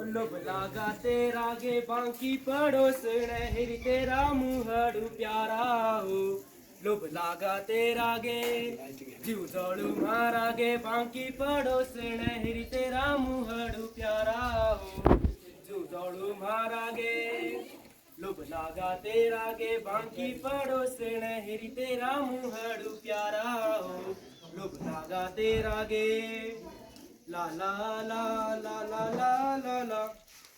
लोभ लागा तेरा गे बांकी पड़ोस नहरी तेरा मुहड़ू प्यारा हो। लोभ लागा तेरा गे जीव जोड़ू मारा गे बांकी पड़ोस नहरी तेरा मुहड़ू प्यारा हो। जीव जोड़ू मारा गे लोभ लागा तेरा गे बांकी पड़ोस नहरी तेरा मुहड़ू प्यारा हो। लोभ लागा तेरा गे ला ला ला ला ला ला ला ला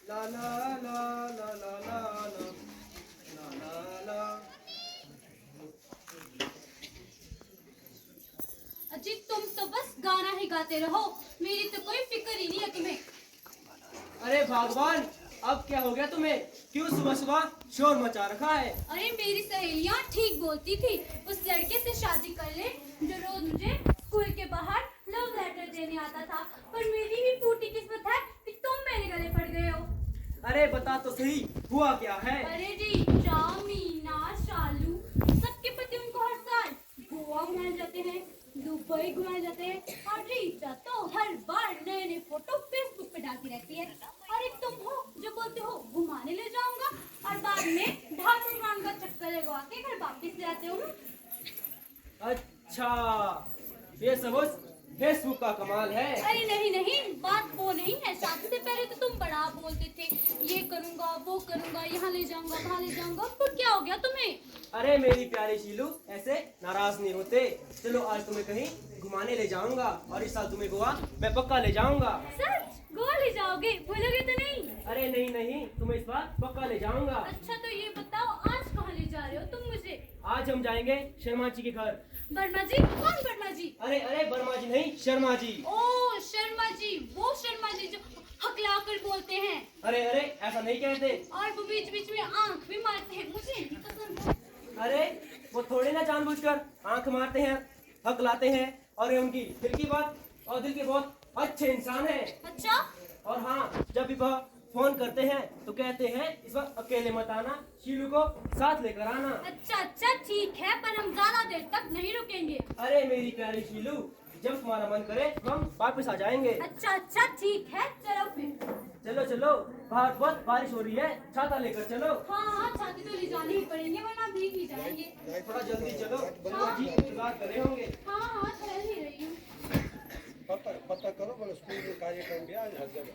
ला ला ला ला ला ला ला ला ला। अजी तुम तो बस गाना ही गाते रहो, मेरी तो कोई फिक्र ही नहीं है तुम्हें। अरे भगवान, अब क्या हो गया तुम्हें? क्यों सुबह सुबह शोर मचा रखा है? अरे मेरी सहेलियां ठीक बोलती थी, उस लड़के से शादी कर ले जो रोज मुझे स्कूल के बाहर लव लेटर देने आता था। पर मेरी ही फूटी किस्मत है कि तुम मेरे गले पड़ गए हो। अरे बता तो सही, हुआ क्या है? अरे जी मीना शालू सबके पति उनको हर साल गोवा घुमाए जाते हैं, दुबई घुमाए जाते हैं और रीता तो हर बार नए नए फोटो फेसबुक पे डालती रहती है। और एक तुम हो जो बोलते हो घुमाने ले जाऊंगा और बाद में ढाकुर ग्राउंड का चक्कर लगवा के घर वापिस ले आते हो। अच्छा, ये सब उस फेसबुक का कमाल है। अरे नहीं नहीं, बात वो नहीं है। शादी से पहले तो तुम बड़ा बोलते थे, ये करूंगा वो करूंगा, यहाँ ले जाऊंगा वहाँ ले जाऊंगा। अब क्या हो गया तुम्हें? अरे मेरी प्यारी शीलू, ऐसे नाराज नहीं होते। चलो आज तुम्हें कहीं घुमाने ले जाऊंगा और इस साल तुम्हें गोवा मैं पक्का ले जाऊंगा। सच? गोवा ले जाओगे? भूलोगे तो नहीं? अरे नहीं नहीं, तुम्हें इस बार पक्का ले जाऊंगा। अच्छा तो ये बताओ आज कहाँ ले जा रहे हो तुम मुझे? आज हम जाएंगे शर्मा जी के घर। वर्मा जी? कौन वर्मा जी? अरे अरे वर्मा जी नहीं, शर्मा जी। ओ शर्मा जी, वो शर्मा जी जो हकला कर बोलते हैं। अरे अरे ऐसा नहीं कहते। और वो बीच बीच में आंख भी मारते हैं, मुझे नहीं पसंद है। अरे वो थोड़े ना जानबूझकर आंख मारते हैं, हक लाते हैं, और ये उनकी दिल की बात और दिल के बहुत अच्छे इंसान हैं। अच्छा? और हाँ, जब भी वह फोन करते हैं तो कहते हैं इस बार अकेले मत आना, शीलू को साथ लेकर आना। अच्छा अच्छा ठीक है, पर हम ज्यादा देर तक नहीं रुकेंगे। अरे मेरी प्यारी शीलू, जब तुम्हारा मन करे हम वापस आ जाएंगे। अच्छा अच्छा ठीक है, चलो फिर। चलो चलो, बाहर बहुत बारिश हो रही है, छाता लेकर चलो। हाँ हाँ, छाती तो ले जाने ही पड़ेंगे वरना भीग ही जाएंगे। थोड़ा जल्दी चलो, बलवा जी इंतजार कर रहे होंगे। हाँ हाँ, चल ही रही हूँ। पता करो बोले स्कूल में कार्यक्रम भी आज हर जगह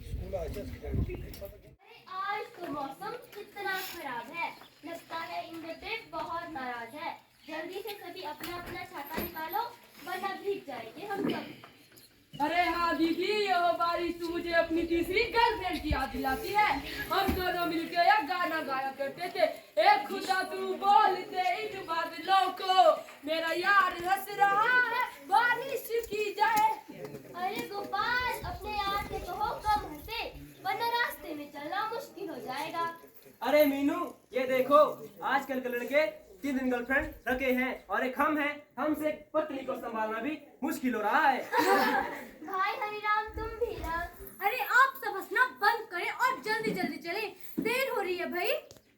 स्कूल आज अरे आज तो मौसम कितना खराब है, लगता है इंद्रदेव बहुत नाराज है। जल्दी से सभी अपना अपना छाता निकालो वरना भीग जाएंगे हम सब। अरे हाँ दीदी, यह बारिश तो मुझे अपनी तीसरी गर्लफ्रेंड की याद दिलाती है। हम दोनों मिलकर यह गाना गाया करते थे, एक खुदा तू बोल दे इन बादलों को, मेरा यार हंस रहा है बारिश की जाए। अरे गोपाल, अपने यार से कहो कम हंसे वरना रास्ते में चलना मुश्किल हो जाएगा। अरे मीनू, ये देखो आजकल के लड़के 3 दिन गर्लफ्रेंड रखे हैं और एक हम हैं, हमसे पत्नी को संभालना भी मुश्किल हो रहा है। भाई हरिराम तुम भी ना। अरे आप सब हंसना बंद करें और जल्दी जल्दी चलें, देर हो रही है भाई।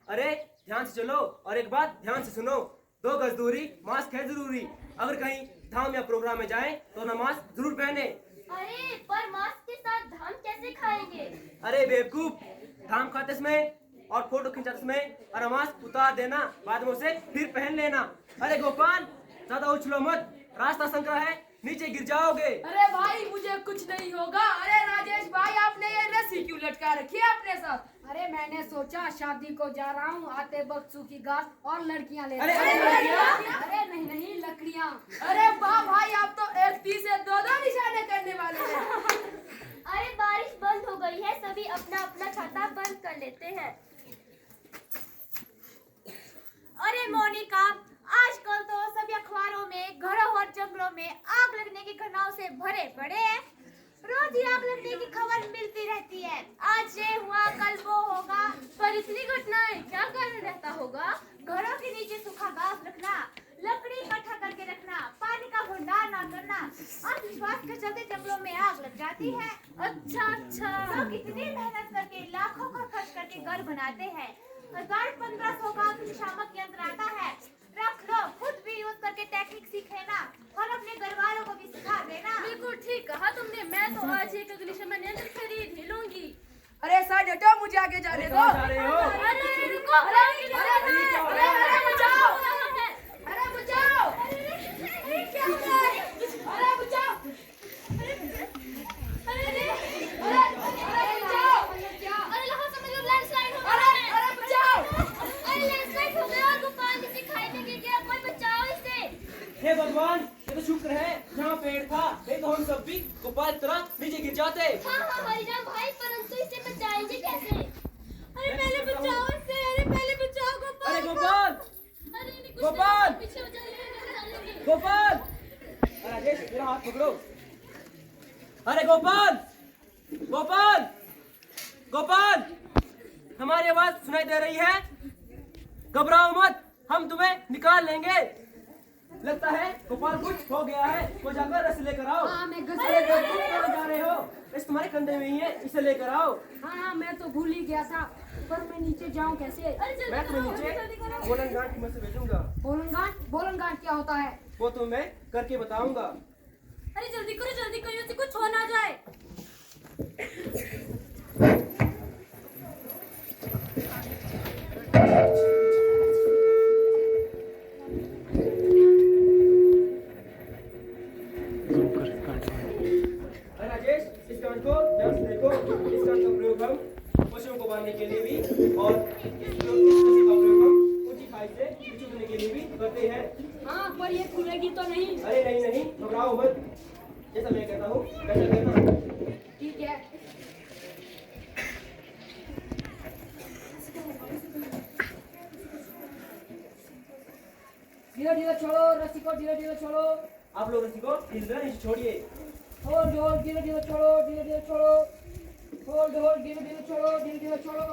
अरे ध्यान से चलो और एक बात ध्यान से सुनो, 2 गज दूरी, मास्क है जरूरी। अगर कहीं धाम या प्रोग्राम में जाएं तो ना मास्क जरूर पहने। अरे पर मास्क के साथ धाम कैसे खाएंगे? अरे बेवकूफ, धाम खाते समय और फोटो खिंचाते समय और मास्क उतार देना, बाद में उसे फिर पहन लेना। अरे गोपाल, ज्यादा उछलो मत, रास्ता संकरा है, नीचे गिर जाओगे। अरे भाई मुझे कुछ नहीं होगा। अरे राजेश भाई, आपने ये रस्सी क्यों लटका रखी है अपने साथ? अरे मैंने सोचा शादी को जा रहा हूँ, आते वक्त सूखी घास और लड़कियाँ ले अरे, अरे नहीं नहीं, लकड़ियाँ। अरे वाह भाई, आप तो एक तीर से 2 निशाने करने वाले हैं। अरे बारिश बंद हो गई है, सभी अपना अपना छाता बंद कर लेते हैं। अरे मोनिका, आजकल तो सभी अखबारों में घरों और जंगलों में आग लगने की घटनाओं से भरे पड़े हैं। रोज ही आग लगने की खबर मिलती रहती है, आज ये हुआ कल वो होगा। पर इतनी घटनाएं क्या कारण रहता होगा? घरों के नीचे सूखा घास रखना, लकड़ी इकट्ठा करके रखना, पानी का भंडार न करना, अंधविश्वास के चलते जंगलों में आग लग जाती है। अच्छा अच्छा, लोग इतनी मेहनत करके लाखों का खर्च करके घर बनाते हैं, 1000-1500 का अग्निशामक यंत्र आता है, रख लो, खुद भी यूज करके टेक्निक सीख लेना और अपने घर वालों को भी सिखा देना। बिल्कुल ठीक कहा तुमने। मैं तो आज एक अग्निशमन यंत्र मुझे आगे जाने दो। कहाँ जा रहे हो? अरे रुको, अरे बचाओ, अरे बचाओ, अरे क्या हो रहा है? अरे बचाओ, अरे बचाओ, अरे यहाँ से मुझे लैंडस्लाइड हो रहा है। अरे बचाओ। अरे लैंडस्लाइड हो गया और गोपाल नीचे खाई में गिर गया, कोई बचाओ इसे। हे भगवान, ये तो शुक्र है जहाँ पेड़ था, नहीं तो हम सब भी गोपाल की तरह नीचे गिर जाते। हाँ हरिराम भाई, परंतु इसे बचाएंगे कैसे? अरे पहले बचाओ इसे, अरे पहले बचाओ गोपाल अरे को। गोपाल, अरे नहीं, कुछ गोपाल! नहीं, पीछे हो जाएंगे। गोपाल, अरे राजेश मेरा हाथ पकड़ो। अरे गोपाल, गोपाल, गोपाल, हमारी आवाज सुनाई दे रही है? घबराओ मत, हम तुम्हें निकाल लेंगे। लगता है गोपाल कुछ हो गया है, वो जाकर रस्सी लेकर आओ। हाँ मैं अरे गजरे कहाँ जा रहे हो? इस तुम्हारे कंधे में ही है, इसे लेकर आओ। हाँ मैं तो भूल ही गया था, पर मैं नीचे जाऊं कैसे? अरे जल्दी मैं तुम्हें करो, जल्दी नीचे करो। बोलन गांठ में से भेजूंगा, बोलनगांठ क्या होता है? वो तुम्हें करके बताऊंगा। अरे जल्दी करो, इसे कुछ हो ना जाए। अरे राजेश, इस गांठ को ध्यान से देखो। इस गांठ का प्रयोग हम पशुओं को बांधने के लिए भी और इस रस्सी का प्रयोग हम ऊंची खाई से नीचे उतरने के लिए भी करते हैं। हाँ पर ये खुलेगी तो नहीं? अरे नहीं नहीं, घबराओ मत, जैसा मैं कहता हूँ वैसा करना। ठीक है। धीरे धीरे छोड़ो रस्सी को, धीरे धीरे छोड़ो। आप लोग रस्सी को ढील कर नीचे छोड़िए। होल्ड होल्ड, धीरे धीरे छोड़ो, धीरे धीरे छोड़ो। होल्ड होल्ड, धीरे धीरे छोड़ो, धीरे धीरे छोड़ो।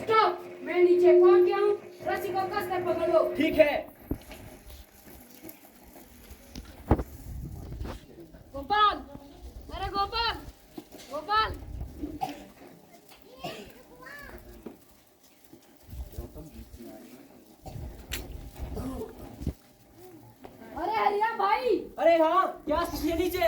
स्टॉप, मैं नीचे पहुंच गया हूँ, रस्सी को कस कर पकड़ लो। ठीक है। गोपाल, अरे गोपाल, गोपाल। अरे हरिराम भाई, अरे हाँ, क्या स्थिति है नीचे?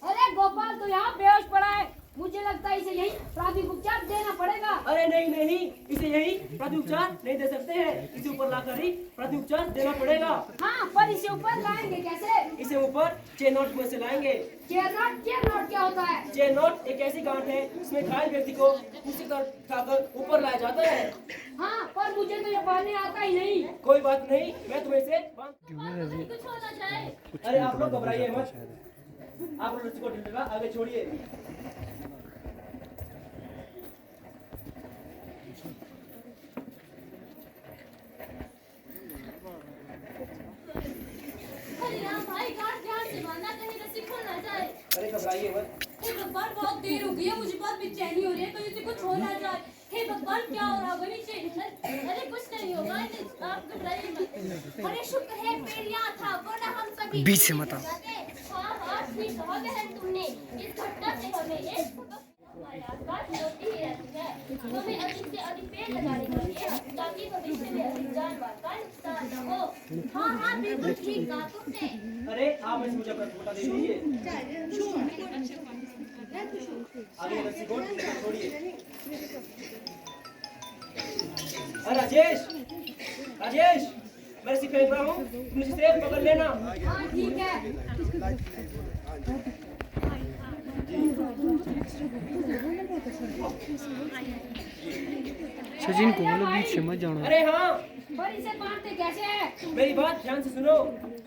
अरे गोपाल तो यहाँ बेहोश पड़ा है, मुझे लगता है इसे यही प्राथमिक उपचार देना पड़ेगा। अरे नहीं नहीं, इसे यही प्राथमिक उपचार नहीं दे सकते हैं, इसे ऊपर लाकर ही प्राथमिक उपचार देना पड़ेगा। हाँ पर इसे ऊपर लाएंगे कैसे? इसे ऊपर चेन नोट में से लाएंगे। चेयर नॉट क्या होता है? चेन नोट एक ऐसी गांठ है जिसमें घायल व्यक्ति को उसी तरह उठाकर ऊपर लाया जाता है। हाँ पर मुझे तो ये बांधने आता ही नहीं। कोई बात नहीं, मैं तुम्हें इसे कुछ हो ना जाए। अरे आप लोग घबराइए मत, आप लोग रस्सी को ढील कर आगे छोड़िए। हरिराम भाई, गांठ ध्यान से बांधना, कहीं रस्सी खुल ना जाए। अरे घबराइए मत। हे भगवान, बहुत देर हो गई है, मुझे बहुत बेचैनी हो रही है, कहीं से कुछ हो ना जाए। हे भगवान, क्या हो रहा होगा नीचे? अरे कुछ नहीं होगा, आप घबराइए मत। अरे शुक्र है पेड़ यहाँ था, वरना हम सभी बीच से मत आओ। हाँ हाँ, ठीक कहा बहन तुमने। इस घटना से हमें एक हमारे आसपास होती ही रहती है। हमें अधिक से अधिक पेड़ लगाने चाहिए ताकि भविष्य में अधिक जानवर का नुकसान न हो। हाँ हाँ, बिल्कुल ठीक कहा तुमने। अरे आप इस मुझे अपना छोटा दे दीजिए। आगे रस्सी को छोड़िए। अरे राजेश, राजेश, मैं रस्सी फेंक रहा हूँ, तुम इसे पकड़ लेना। हाँ ठीक है। सचिन को बोलो बीच से मत जाना। अरे हाँ, पर इसे बांधते कैसे है? मेरी बात ध्यान से सुनो।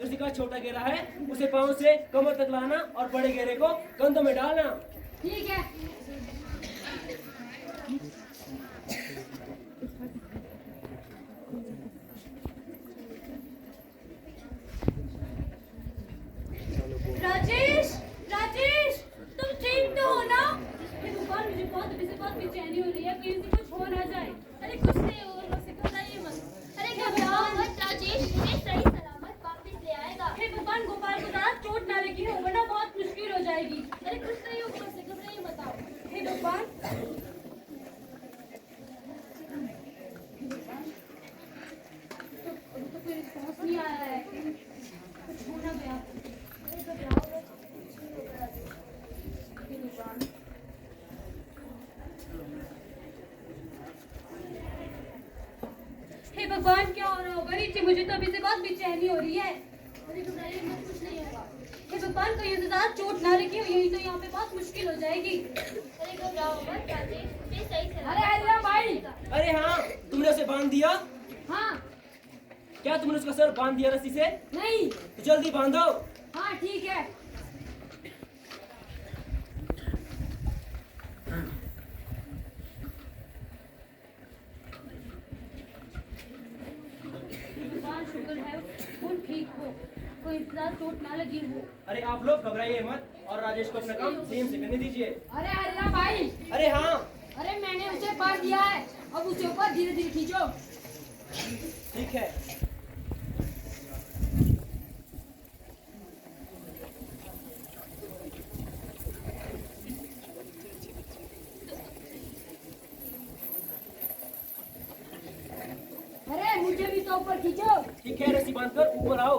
रस्सी का छोटा घेरा है, उसे पाँव से कमर तक लाना और बड़े घेरे को कंधों में डालना। ठीक है। राजेश, राजेश, तुम ठीक तो हो ना? हे भगवान, मुझे बहुत बेचैनी हो रही है, कहीं से कुछ हो ना जाए। अरे कुछ नहीं होगा, बस घबराइए मत। अरे घबराओ मत राजेश, तुम्हें सही सलामत वापस ले आएगा। हे भगवान, गोपाल को ज़्यादा चोट ना लगी हो, वरना बहुत मुश्किल हो जाएगी। अरे कुछ नहीं होगा, बस घबराइए मत आप। भगवान क्या हो रहा होगा नीचे, मुझे तो अभी से बहुत बेचैनी हो रही है। अरे घबराइए मत, कुछ नहीं होगा। हे भगवान कहीं से ज्यादा चोट ना लगी हो, यही तो यहाँ पे बहुत मुश्किल हो जाएगी। अरे घबराओ मत, राजेश ये सही चला। अरे हरिराम भाई। अरे हाँ, तुमने उसे बांध दिया? हाँ। क्या तुमने उसका सर बांध दिया रस्सी से? नहीं। तो जल्दी बांधो। हाँ ठीक है। भगवान शुक्र है वो ठीक हो, कोई ज्यादा चोट ना लगी हो। अरे आप लोग घबराइए मत और राजेश को अपना काम सेम से करने दीजिए। अरे हरिराम भाई। अरे हाँ। अरे मैंने उसे बांध दिया है, अब उसे ऊपर धीरे धीरे खींचो। ठीक है। अरे मुझे भी तो ऊपर खींचो। ठीक है, रस्सी बांधकर ऊपर आओ।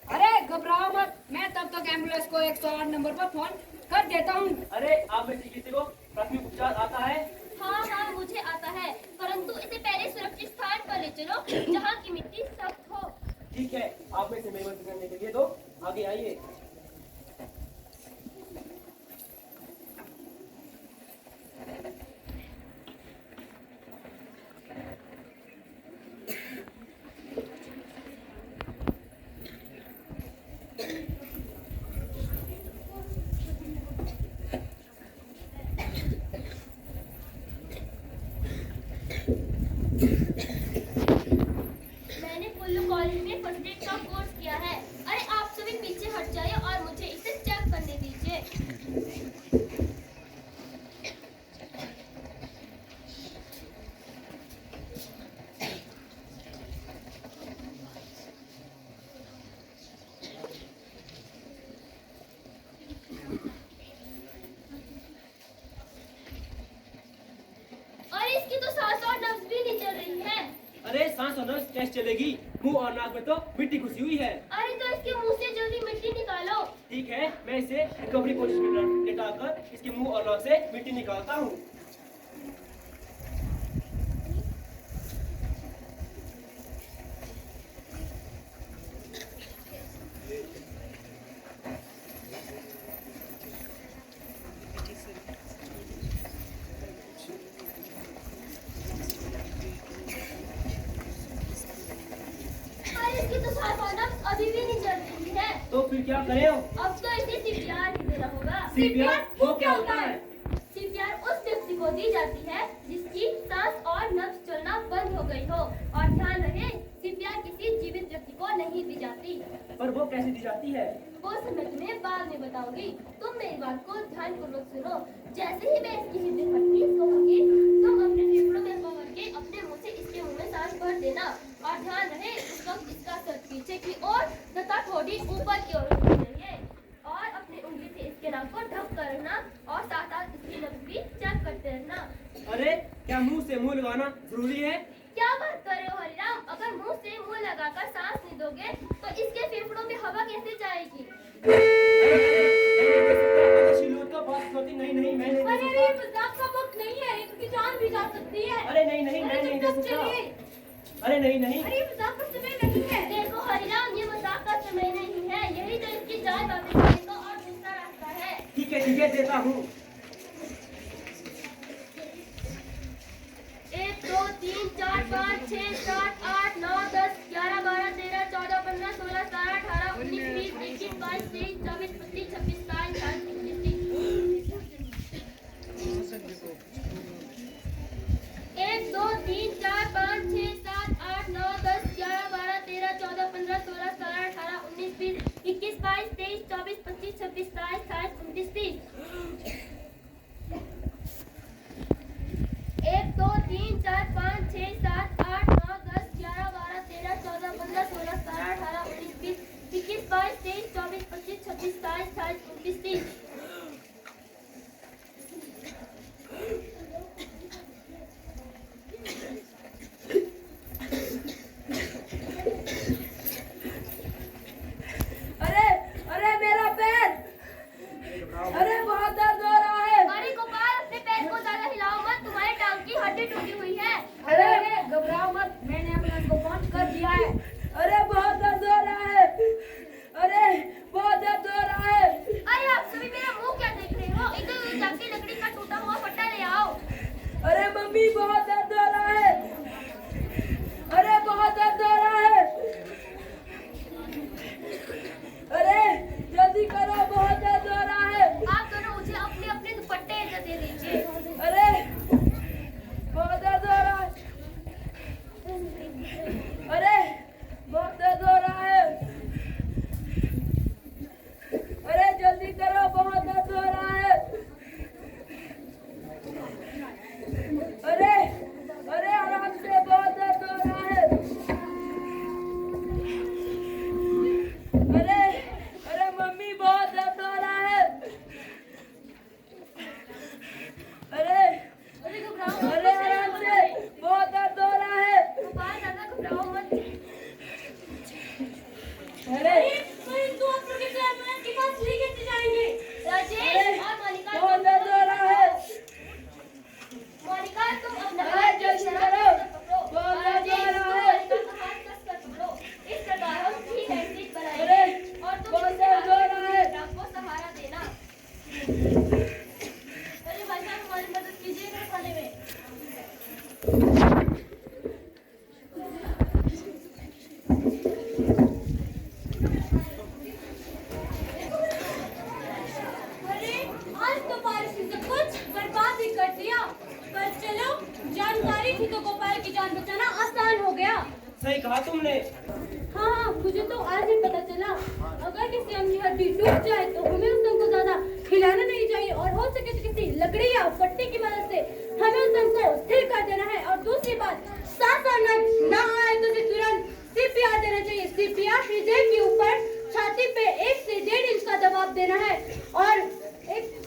अरे घबराओ मत, मैं तब तक एम्बुलेंस को 108 नंबर पर फोन कर देता हूँ। अरे आप में से किसी को प्राथमिक उपचार आता है? हाँ हाँ मुझे आता है, परंतु इसे पहले सुरक्षित स्थान पर ले चलो जहाँ की मिट्टी सख्त हो। ठीक है, आप में से मेरी मदद करने के लिए तो आगे आइए। मैंने कुल्लू कॉलेज में फर्स्ट एड का कोर्स किया है। अरे आप सभी पीछे हट जाइए और मुझे इसे चेक करने दीजिए। अरे इसकी तो सांस और नब्ज भी नहीं चल रही है। अरे सांस और नस कैसे चलेगी? मुंह और नाक में तो मिट्टी घुसी हुई है। अरे तो इसके मुंह से जल्दी मिट्टी निकालो। ठीक है, मैं इसे रिकवरी कोशिश में लेटाकर इसके मुंह और नाक से मिट्टी निकालता हूँ। अरे इसकी तो सांस और नब्ज अभी भी नहीं चल रही है। तो फिर क्या करें? अब तो इसे सीपीआर ही देना होगा। CPR वो क्या होता है? सीपीआर उस व्यक्ति को दी जाती है जिसकी सांस और नब्ज चलना बंद हो गई हो। और ध्यान रहे, सीपीआर किसी जीवित व्यक्ति को नहीं दी जाती। पर वो कैसे दी जाती है? वो सब मैं तुम्हें बाद में बताऊंगी। तुम मेरी बात को ध्यानपूर्वक सुनो। जैसे ही मैं इसकी हृदय पट्टी कहूंगी, तुम अपने फेफड़ों में हवा भर के अपने मुंह से इसके मुंह में सांस भर देना। और ध्यान रहे, उस वक्त इसका सर पीछे की ओर तथा ठोड़ी ऊपर की ओर होनी चाहिए। और अपनी उंगली से इसके नाक को ढक कर रखना और साथ साथ इसकी नब्ज भी चेक करते रहना। अरे क्या मुंह से मुंह लगाना जरूरी है? क्या बात कर रहे हो हरिराम? अगर मुंह से मुंह लगाकर सांस नहीं दोगे तो इसके फेफड़ों में हवा कैसे जाएगी? नहीं नहीं, मैं नहीं दे अरे सकता। ये मजाक का वक्त नहीं है, इसकी जान भी जा सकती है। अरे नहीं नहीं, मैं नहीं दे सकता। अरे नहीं नहीं। अरे ये मजाक का समय नहीं है। देखो हरिराम, ये मजाक का समय नहीं है। यही तो इसकी जान वापस पाने का और दूसरा रास्ता है। ठीक है देता हूँ। 1 2 3 4 5 6 7 8 9 10 11 12 13 14 15 16 17 18 19 20 21 22 23 24 25 26 27 28 29 30। 1 2 3 4 5 6 7 8 9 10 11 12 13 14 15 16 17 18 19 20 21 22 23 24 25 26 27 28 29 30। 1 2 3 4 5 6 7 8 9 10 11 12 13 14 15 16 17 18 19 20 21 22 23 24 25 26 27 28 29 30। अरे फिर तू अपनों के एम्बुलेंस के पास लेके जाएंगे। राजेश और मोनिका कौन ले जा रहा है? मोनिका तुम अपना अरे, हाथ जल्दी इशारा करो। पकड़ो। कौन ले राजेश, जा तुम रहा है? मोनिका का हाथ कसकर पकड़ो। इस प्रकार हम ठीक एग्जिट अरे, बनाएंगे और तुम कौन इससे ले जा आगे रहा है? ट्रक को सहारा देना। अरे भाई साहब हमारी मदद कीजिएगा खाने में। अरे आज तो बारिश ने सब कुछ बर्बाद ही कर दिया। पर चलो जानकारी थी तो गोपाल की जान बचाना आसान हो गया। सही कहा तुमने। हाँ मुझे तो आज ही पता चला। अगर किसी अंग की हड्डी टूट जाए तो हमें उस अंग को ज्यादा हिलाना नहीं चाहिए और हो सके तो किसी लकड़ी या पट्टी की मदद से हमें उस अंग को स्थिर कर देना है। और दूसरी बात, सांस आना ना आए तो उसे तुरंत सीपीआर देना चाहिए। सीपीआर हृदय के ऊपर छाती पे 1 से 1.5 इंच का दबाव देना है और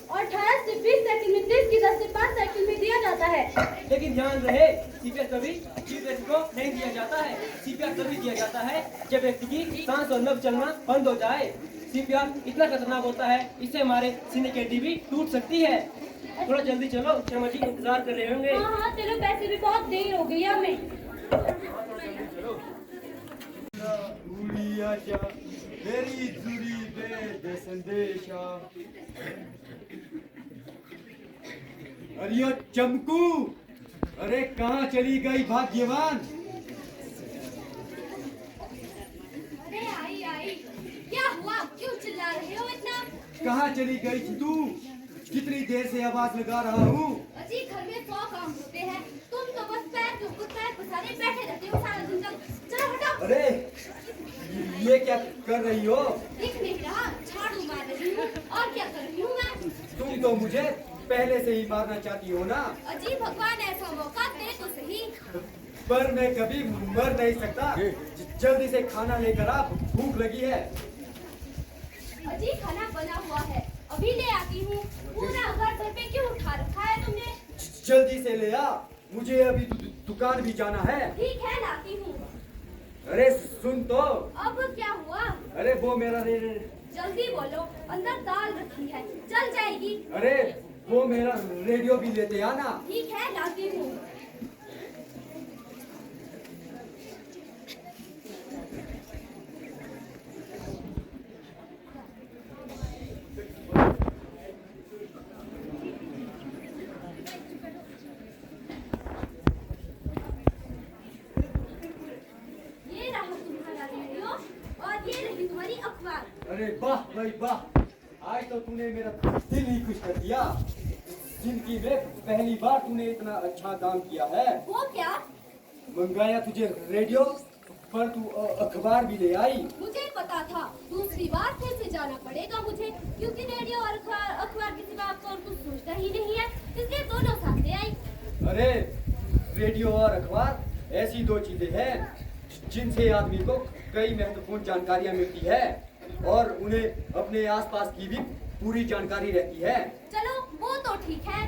18 से 20 सेकंड में 30 की 10 से 5 सेकंड में दिया जाता है। लेकिन ध्यान रहे, सीपीआर कभी जीवित व्यक्ति को नहीं दिया जाता है। सीपीआर तभी दिया जाता है जब व्यक्ति की सांस और नब्ज चलना बंद हो जाए। सीपीआर इतना खतरनाक होता है, इससे हमारे सीने की हड्डी भी टूट सकती है। थोड़ा जल्दी चलो, शर्मा जी इंतजार कर रहे होंगे। हाँ हाँ चलो, पैसे भी बहुत देर हो गई हमें। मेरी जुड़ी दे संदेशा। अरे चमकू, अरे कहाँ चली गई भाग्यवान? अरे आई आई, क्या हुआ? क्यों चिल्ला रहे हो इतना? कहाँ चली गई थी तू? कितनी देर से आवाज लगा रहा हूँ। अजी घर में 100 काम होते हैं, तुम तो बस पैर के ऊपर पैर पसारे बैठे रहते हो सारा दिन तक। चलो हटाओ। अरे ये क्या कर रही हो? दिख नहीं रहा, झाड़ू मार रही हूँ। और क्या कर रही हूँ मैं? तुम तो मुझे पहले से ही मारना चाहती हो ना। अजी भगवान ऐसा मौका दे तो सही। पर मैं कभी मर नहीं सकता। जल्दी से खाना लेकर आ, भूख लगी है। अजी खाना बना हुआ है, अभी ले आती हूँ। पूरा घर पे क्यों उठा रखा है तुमने? जल्दी से ले आ, मुझे अभी दुकान भी जाना है। ठीक है लाती हूँ। अरे सुन तो। अब क्या हुआ? अरे वो मेरा जल्दी बोलो, अंदर दाल रखी है, चल जाएगी। अरे वो मेरा रेडियो भी लेते आना। ठीक है लाती हूँ। ये रहा तुम्हारा रेडियो और ये रही तुम्हारी अखबार। अरे वाह भाई वाह, आज तो तूने मेरा दिल ही खुश कर दिया। जिंदगी में पहली बार तूने इतना अच्छा काम किया है। वो क्या? मंगाया तुझे रेडियो, पर तू अखबार भी ले आई। मुझे पता था दूसरी बार फिर से जाना पड़ेगा मुझे, क्योंकि रेडियो और अखबार के सिवा आपको और कुछ सोचता ही नहीं है, इसलिए दोनों साथ ले आई। अरे रेडियो और अखबार ऐसी दो चीजें हैं जिनसे आदमी को कई महत्वपूर्ण जानकारियां मिलती है और उन्हें अपने आसपास की भी पूरी जानकारी रहती है। चलो वो तो ठीक है।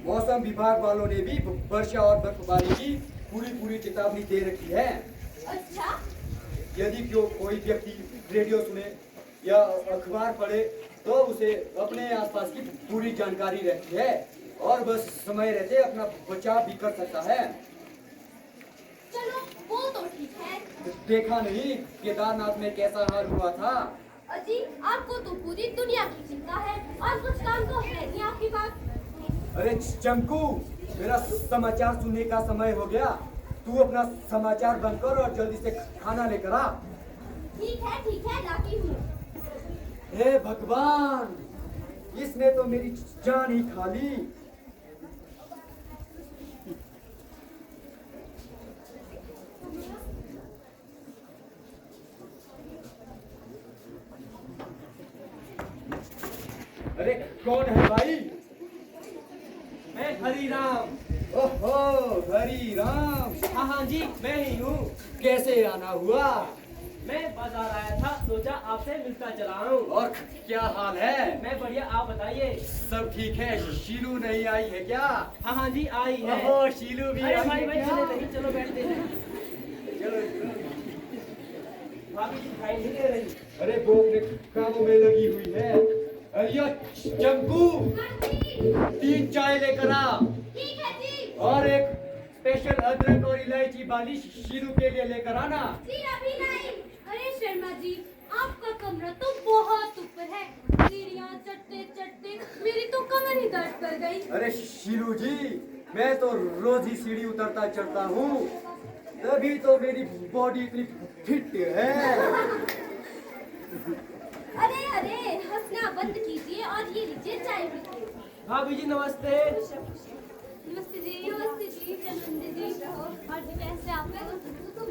मौसम विभाग वालों ने भी वर्षा और बर्फबारी की पूरी चेतावनी दे रखी है। अच्छा, यदि कोई व्यक्ति रेडियो सुने या अखबार पढ़े तो उसे अपने आसपास की पूरी जानकारी रहती है और बस समय रहते अपना बचाव भी कर सकता है। चलो वो तो ठीक है। देखा नहीं केदारनाथ में कैसा हाल हुआ था? अजी आपको तो पूरी दुनिया की चिंता है और कुछ काम तो है नहीं आपके पास। अरे चमकू, मेरा समाचार सुनने का समय हो गया। तू अपना समाचार बंद कर और जल्दी से खाना लेकर आ। ठीक है लाती हूँ। हे भगवान, इसने तो मेरी जान ही खा ली। अरे कौन है भाई? मैं हरिराम। ओहो हरी राम। हाँ जी, मैं ही हूँ। कैसे आना हुआ? मैं बाजार आया था, सोचा आपसे मिलता चला हूँ। और क्या हाल है? मैं बढ़िया, आप बताइए। सब ठीक है। शीलू नहीं आई है क्या? हाँ जी आई है। ओहो शीलू भी अरे आई भाई है भाई क्या? चले नहीं, चलो बैठते हैं। चलो भाभी जी दिखाई नहीं दे रही। अरे वो अपने कामों में लगी हुई है। अरिया चंकू, 3 चाय लेकर आ। ठीक है जी। और एक स्पेशल अदरक और इलायची वाली शीरू के लिए लेकर आना। जी अभी नहीं। अरे शर्मा जी, आपका कमरा तो बहुत ऊपर है। सीढ़ियाँ चढ़ते चढ़ते मेरी तो कमर ही दर्द कर गई। अरे शीरू जी, मैं तो रोज ही सीढ़ी उतरता चढ़ता हूँ, तभी तो मेरी बॉडी इतनी फिट है। अरे अरे, हंसना बंद कीजिए और ये लीजिए चाय पीजिए। भाभी जी नमस्ते। नमस्ते जी, चंदन जी। और जी कैसे आप लोग? तुम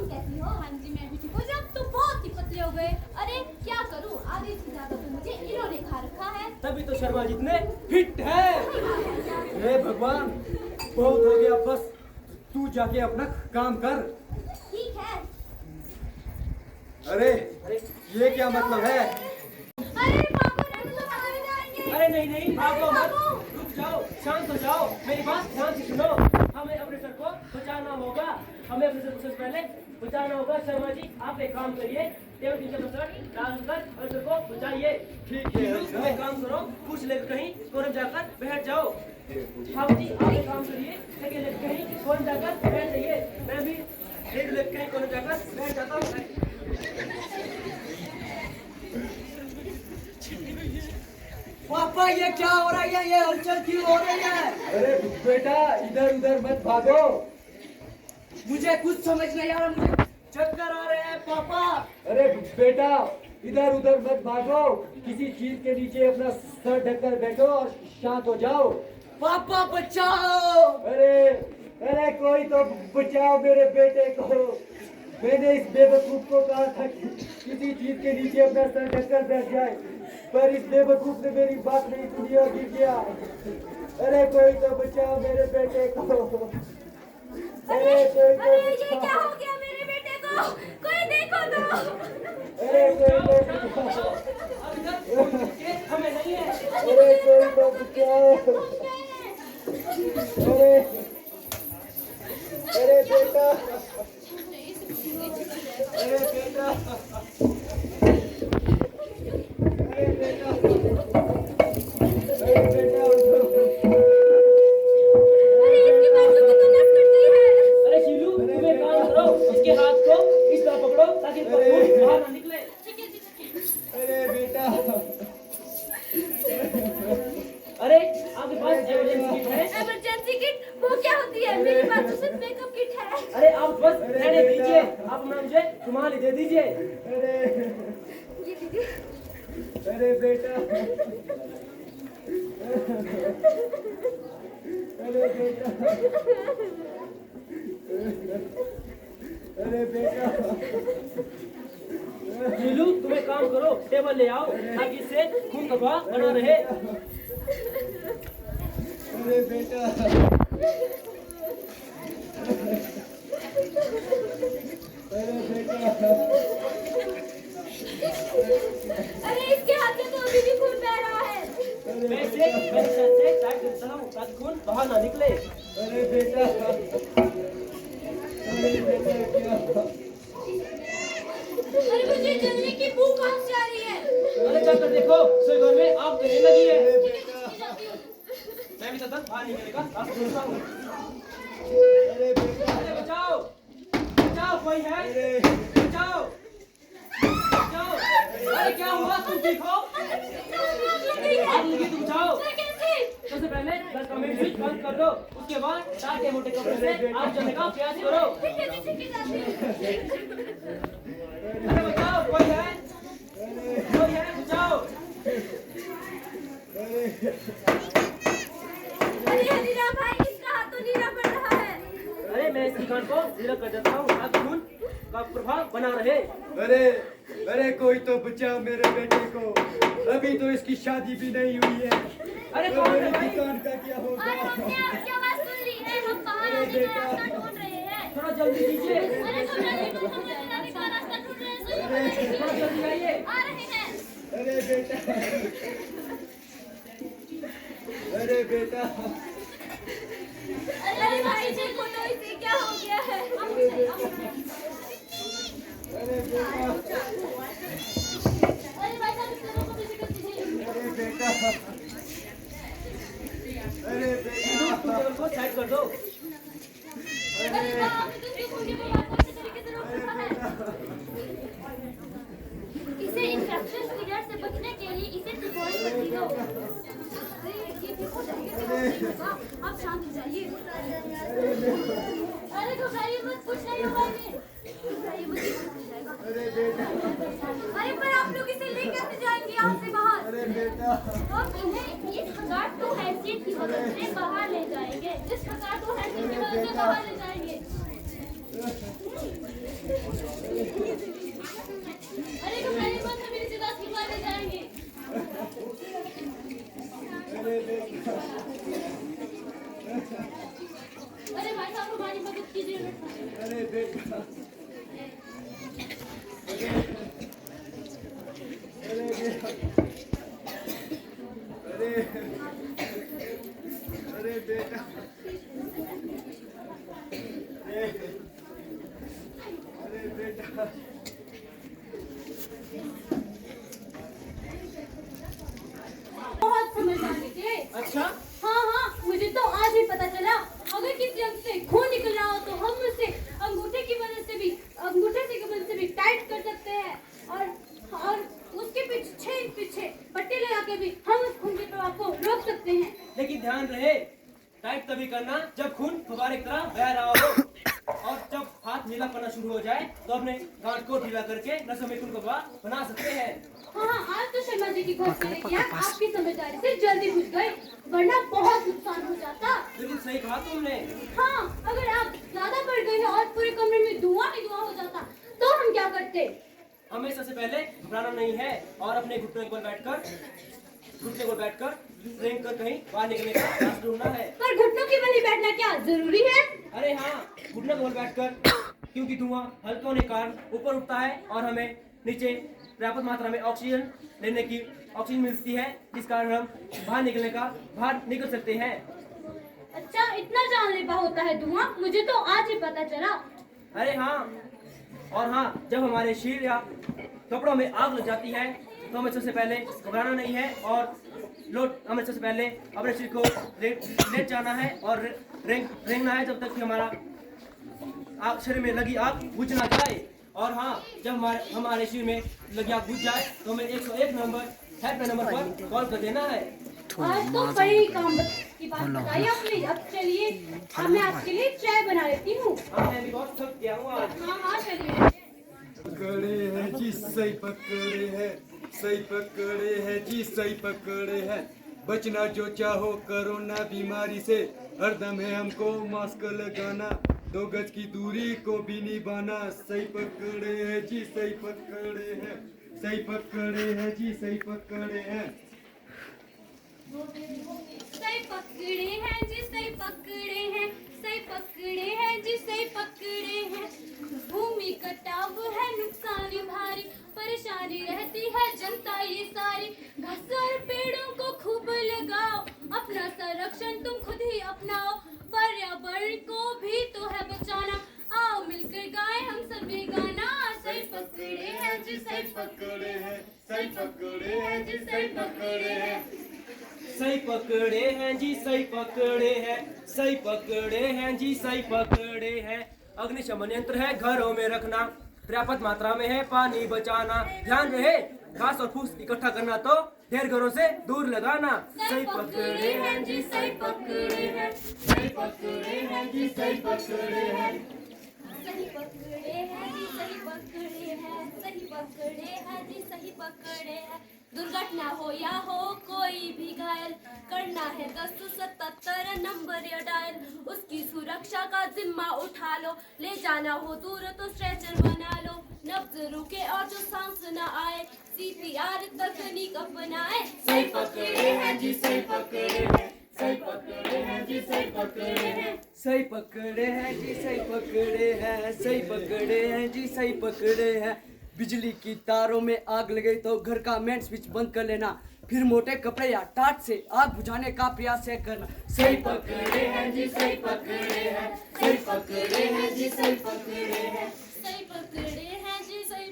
कैसी हो? हाँ जी मैं भी ठीक हूँ। जब तो बहुत ही पतले हो गए। अरे क्या करूँ, आधे से ज्यादा तो मुझे इन्होंने खा रखा है। तभी तो शर्मा जी इतने फिट है। हे भगवान, बहुत हो गया, बस तू जाके अपना काम कर। ठीक है। अरे ये क्या मतलब है? अरे पापा नहीं तो मारे जाएंगे। अरे नहीं नहीं, भागो मत, रुक जाओ, शांत हो जाओ, मेरी बात ध्यान से सुनो। हमें अपने सर को बचाना होगा, हमें अपने सर को सबसे पहले बचाना होगा। शर्मा जी आप एक काम करिए, टेबल के नीचे डालकर अपने सर को बचाइए। ठीक है। तुम एक काम करो, कुछ लेकर कहीं कोने जाकर बैठ जाओ। भाभी जी आप एक काम करिए, लेके लेकर कहीं कोने जाकर बैठ जाइए। मैं भी रेड लेकर कहीं कोने जाकर बैठ जाता हूँ। पापा ये क्या हो रहा है? ये हलचल क्यों हो रही है? अरे बेटा, इधर उधर मत भागो। मुझे कुछ समझ नहीं आ रहा, मुझे चक्कर आ रहे हैं पापा। अरे बेटा, इधर उधर मत भागो, किसी चीज के नीचे अपना सर ढककर बैठो और शांत हो जाओ। पापा बचाओ। अरे कोई तो बचाओ मेरे बेटे को। मैंने इस बेवकूफ को कहा था कि किसी चीज के नीचे अपना सर ढककर बैठ जाए, पर इस बेवकूफ ने मेरी बात नहीं सुनी और गिर गया। अरे कोई तो बचाओ मेरे बेटे को। अरे ये क्या हो गया मेरे बेटे को? कोई देखो तो। अरे कोई तो बचाओ। अब इधर हमें नहीं है। अरे कोई तो बचाओ। अरे बेटा, अरे बेटा, अरे बेटा, अरे बेटा, अरे इसकी बाजू की तो नस कट गई है। अरे शीलू तुम एक काम करो, इसके हाथ को इस तरह पकड़ो ताकि इसका खून बाहर ना निकले। ठीक है जी, ठीक है। अरे बेटा, अरे आपके पास इमरजेंसी किट है? इमरजेंसी किट वो क्या होती है? मेरे पास तो सिर्फ मेकअप किट है। अरे आप बस रहने दीजिए, आप अपना मुझे रुमाल दे दीजिए। अरे ये दीजिए। अरे बेटा, अरे बेटा, अरे बेटा, शीलू तुम एक काम करो, टेबल ले आओ ताकि इससे खून का बहाव बना रहे। अरे बेटा, अरे बेटा, अरे इसके हाथ में तो अभी भी खून बह रहा है। मैं इसे मेरे साथ से टाइट करता हूँ ताकि खून बाहर ना निकले। अरे बेटा, अरे बेटा क्या? अरे मुझे जलने की भूख कहाँ से आ रही है? अरे जाकर देखो, रसोई घर में आग जलने लगी है। अरे बेटा, मैं भी तब तक बाहर निकलने का रास्ता ढूंढता हूँ। अरे बेटा, अरे बचाओ, बचाओ कोई है? बचाओ, बचाओ। अरे क्या हुआ, तुम ठीक हो? आग लगी तुम बचाओ। सबसे पहले गैस का मेन स्विच बंद कर दो, उसके बाद टाटे मोटे कपड़े से आग जलने का प्रयास करो। अरे बचाओ कोई है? कोई है बचाओ। अरे हनीरा भाई, इसका हाथ तो नीला पड़ रहा है। अरे मैं इसकी कान को ढीला कर देता हूँ ताकि खून का प्रभाव बना रहे। अरे कोई तो बचाओ मेरे बेटे को, अभी तो इसकी शादी भी नहीं हुई है। अरे तो कौन है मेरी भाई? दुकान का क्या और होगा? हमने आपकी आवाज सुन ली है, हम बाहर आने का रास्ता ढूंढ रहे हैं। थोड़ा जल्दी कीजिए, अरे तुम जल्दी तुम हमारे आने का रास्ता ढूंढ रहे हैं, थोड़ा जल्दी आइए। आ रहे हैं। अरे बेटा, अरे बेटा, अरे भाई देखो तो इसे क्या हो गया है? अरे अरे भाई साहब इस तरह को पीछे कर दीजिए। अरे बेटा, अरे तुम टेबल को साइड कर दो। अरे वाह, आपने तो क्यों मुझे को बात करते तरीके से रोक रखा है। इसे इंफेक्शन पीरियड से बचने के लिए इसे डिवॉल्व कर दियो। अरे ये ठीक हो जाएगा, आप शांत हो जाइए। अरे घबराइए मत, कुछ नहीं होगा इन्हें। घबराइए मत, ठीक हो जाएगा। अरे बेटा, अरे पर आप लोग इसे ले कैसे जाएंगे यहाँ से बाहर? अरे बेटा, हम इन्हें इस प्रकार तो हैसियत की मदद से बाहर ले जाएंगे। इस प्रकार तो हैसियत की मदद से बाहर ले जाएंगे। अरे घबराइए मत, हम इन्हें सीधा सीधा ले जाएंगे। अरे भाई साहब हमारी मदद कीजिए। अरे बेटा, अरे अरे बेटा, अरे बेटा, बहुत समझदार निकले। अच्छा, हाँ हाँ, मुझे तो आज ही पता चला। अगर किसी अंग से खून निकल रहा हो तो हम उसे अंगूठे की मदद से भी टाइट कर सकते हैं और उसके पीछे पट्टी लगा के भी हम उस खून के प्रवाह को रोक सकते हैं। लेकिन ध्यान रहे, टाइट तभी करना जब खून फव्वारे की तरह बह रहा हो, और जब हाथ नीला पड़ना शुरू हो जाए तो अपने गांठ को ढीला करके नसों में खून का प्रवाह बना सकते हैं। हाँ, आज तो शर्मा जी की घोषणा ने किया, आपकी समझदारी से जल्दी बुझ गए, वरना बहुत नुकसान हो जाता। लेकिन सही कहा तुमने। हाँ, अगर आप ज्यादा बढ़ गए और पूरे कमरे में धुआं ही धुआं हो जाता तो हम क्या करते? हमें सबसे पहले घबराना नहीं है और अपने घुटनों पर बैठकर ट्रेन कर कहीं बाहर निकलने का रास्ता ढूंढना है। पर घुटनों की बल बैठना क्या जरूरी है? अरे हाँ, घुटनों के बल बैठकर, क्योंकि धुआं हल्का होने के कारण ऊपर उठता है और हमें नीचे पर्याप्त मात्रा में ऑक्सीजन मिलती है, जिस कारण हम बाहर निकल सकते हैं। अच्छा, इतना जानलेवा होता है धुआं, मुझे तो आज ही पता चला। अरे हाँ, और हाँ, जब हमारे शरीर या कपड़ों में आग लग जाती है तो हमें सबसे पहले घबराना नहीं है और हमें सबसे पहले अपने शरीर को लेट जाना है और रेंगना है जब तक कि हमारा शरीर में लगी आग बुझ ना जाए। और हाँ, जब हमारे शरीर में लगी आग बुझ जाए तो हमें 101 हेल्पलाइन नंबर पर कॉल कर देना है। आज तो बड़ी काम की बात बताई आपने। अब चलिए, अब मैं आपके लिए चाय बना लेती हूँ। मैं भी बहुत थक गया हूँ आज। हाँ, चलिए। पकड़े हैं जी, सही पकड़े हैं, सही पकड़े हैं जी, सही पकड़े हैं। बचना जो चाहो कोरोना बीमारी से, हरदम है हमको मास्क लगाना, 2 गज की दूरी को भी निभाना। सही पकड़े हैं जी, सही पकड़े हैं, सही पकड़े हैं जी, सही पकड़े हैं। सही पकड़े हैं जी, सही पकड़े हैं, सही पकड़े हैं जी, सही पकड़े हैं। भूमि कटाव है, नुकसान भारी, परेशानी रहती है जनता ये सारी। घास और पेड़ों को खूब लगाओ, अपना संरक्षण तुम खुद ही अपनाओ, पर्यावरण को भी तो है बचाना। आओ मिलकर गाएं हम सभी गाना। सही पकड़े हैं जी, सही पकड़े हैं, सही पकड़े हैं जी, सही पकड़े हैं। सही पकड़े हैं जी, सही पकड़े हैं, सही पकड़े हैं जी, सही पकड़े हैं। अग्निशमन यंत्र है घरों में रखना, पर्याप्त मात्रा में है पानी बचाना। ध्यान रहे, घास और फूस इकट्ठा करना तो ढेर घरों से दूर लगाना। सही पकड़े हैं जी, सही पकड़े हैं, सही पकड़े हैं जी, सही पकड़े हैं। सही पकड़े हैं जी, सही पकड़े हैं, सही पकड़े हैं जी, सही पकड़े हैं। दुर्घटना हो या हो कोई भी घायल, करना है 1077 नंबर या डायल। उसकी सुरक्षा का जिम्मा उठा लो, ले जाना हो दूर तो स्ट्रेचर बना लो। नब्ज रुके और जो सांस न आए, CPR तकनीक अपनाए। सही पकड़े हैं जी, सही पकड़े हैं, सही पकड़े हैं जी, सही पकड़े हैं। सही पकड़े हैं जी, सही पकड़े हैं, सही पकड़े हैं जी, सही पकड़े हैं। बिजली की तारों में आग लग गई तो घर का मेन स्विच बंद कर लेना, फिर मोटे कपड़े या टाट से आग बुझाने का प्रयास करना। सही पकड़े हैं जी, सही पकड़े हैं, सही पकड़े हैं जी, सही पकड़े हैं। सही पकड़े हैं जी, सही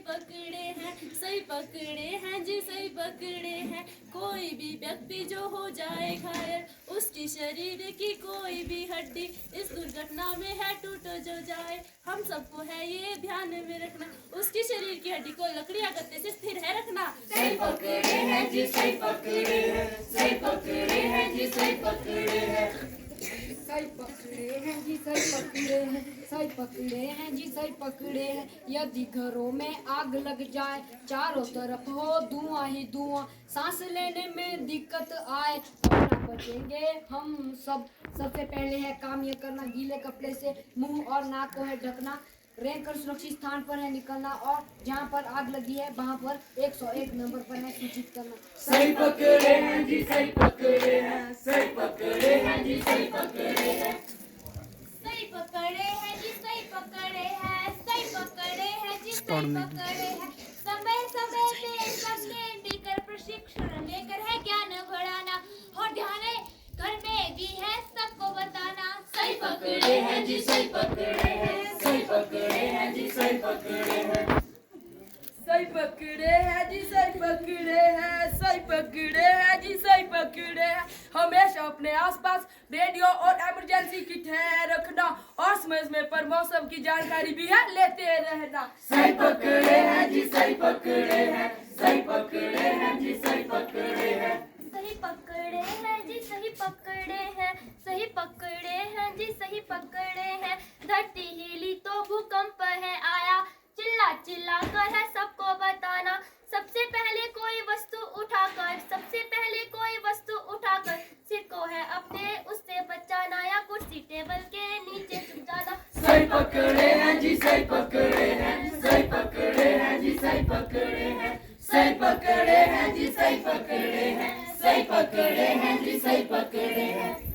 सही पकड़े हैं जी सही पकड़े हैं। कोई भी व्यक्ति जो हो जाए घायल, उसकी शरीर की कोई भी हड्डी इस दुर्घटना में है टूट जो जाए, हम सबको है ये ध्यान में रखना, उसकी शरीर की हड्डी को लकड़ियां गत्ते से स्थिर है रखना। सही पकड़े हैं जी सही पकड़े हैं, सही पकड़े हैं जी सही पकड़े हैं, सही पकड़े हैं जी सही पकड़े हैं, सही पकड़े हैं जी सही पकड़े हैं। यदि घरों में आग लग जाए, चारों तरफ हो धुआं ही धुआं, सांस लेने में दिक्कत आए, अपना बचेंगे हम सब। सबसे पहले है काम ये करना, गीले कपड़े से मुंह और नाक को है ढकना, रेंग कर सुरक्षित स्थान पर है निकलना, और जहाँ पर आग लगी है वहाँ पर 101 नंबर पर है सूचित करना। सही पकड़े हैं जी सही पकड़े हैं, सही पकड़े हैं जी सही पकड़े हैं, सही पकड़े हैं जी सही पकड़े हैं, सही पकड़े हैं जी सही पकड़े हैं। समय समय पे सबने मिलकर प्रशिक्षण लेकर है ज्ञान बढ़ाना, और ध्यान है घर में भी है सबको बताना। सही पकड़े हैं जी सही पकड़े हैं, सही पकड़े हैं जी सही पकड़े हैं, सही पकड़े हैं जी सही पकड़े हैं, सही पकड़े हैं जी सही पकड़े हैं। हमेशा अपने आसपास रेडियो और इमरजेंसी किट है रखना, और समय समय पर मौसम की जानकारी भी है लेते रहना। सही पकड़े हैं जी सही पकड़े हैं, सही पकड़े हैं जी सही पकड़े हैं, सही पकड़े हैं जी सही पकड़े हैं, सही पकड़े हैं जी सही पकड़े हैं। धरती हिली तो भूकंप है आया, चिल्ला चिल्ला कर है सबको बताना। सबसे पहले कोई वस्तु उठाकर, सबसे पहले कोई वस्तु उठाकर सिर को है अपने उससे बचाना, या कुर्सी टेबल के नीचे छुप जाना। सही पकड़े हैं जी सही पकड़े हैं, सही पकड़े हैं जी सही पकड़े हैं, सही पकड़े हैं जी सही पकड़े हैं, सही पकड़े हैं जी सही पकड़े हैं।